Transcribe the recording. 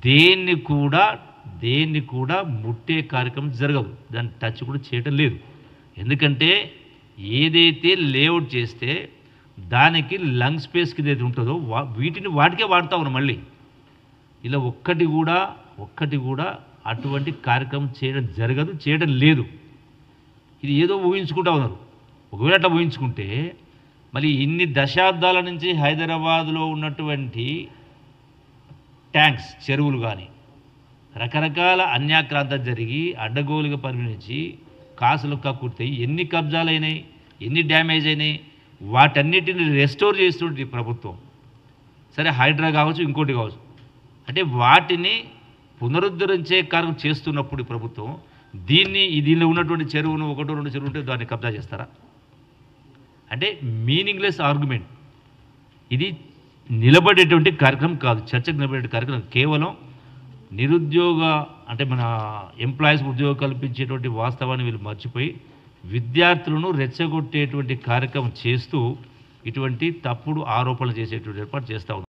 దేన్ని కూడా దేన్ని కూడా ముట్టే కార్యక్రమం జరగదు. దాన్ని టచ్ కూడా చేయటం లేదు. ఎందుకంటే ఏదైతే లేఅవుట్ చేస్తే దానికి లంగ్ స్పేస్‌కి ఏదైతే ఉంటుందో వీటిని వాటికే వాడుతా ఉన్నాం మళ్ళీ. ఇలా ఒక్కటి కూడా అటువంటి కార్యక్రమం చేయడం జరగదు, చేయడం లేదు. ఇది ఏదో ఊహించుకుంటా ఉన్నారు. ఒకవేళ అట్లా ఊహించుకుంటే మళ్ళీ ఇన్ని దశాబ్దాల నుంచి హైదరాబాద్‌లో ఉన్నటువంటి ట్యాంక్స్, చెరువులు కానీ రకరకాల అన్యాక్రాంతం జరిగి అడ్డగోలుగా పరిగణించి కాసులు కక్కుర్తాయి, ఎన్ని కబ్జాలైనాయి, ఎన్ని డ్యామేజ్ అయినాయి, వాటన్నిటిని రెస్టోర్ చేస్తుంది ప్రభుత్వం. సరే హైడ్రా కావచ్చు, ఇంకోటి కావచ్చు. అంటే వాటిని పునరుద్ధరించే కార్యక్రమం చేస్తున్నప్పుడు ప్రభుత్వం దీనిలో ఉన్నటువంటి చెరువును, ఒకటో రెండు చెరువు ఉంటే దాన్ని కబ్జా చేస్తారా? అంటే మీనింగ్లెస్ ఆర్గ్యుమెంట్. ఇది నిలబడేటువంటి కార్యక్రమం కాదు, చర్చకు నిలబడే కార్యక్రమం. కేవలం నిరుద్యోగ అంటే మన ఎంప్లాయీస్ ఉద్యోగం కల్పించేటువంటి వాస్తవాన్ని వీళ్ళు మర్చిపోయి విద్యార్థులను రెచ్చగొట్టేటువంటి కార్యక్రమం చేస్తూ ఇటువంటి తప్పుడు ఆరోపణలు చేసేటువంటి ఏర్పాటు చేస్తూ ఉన్నారు.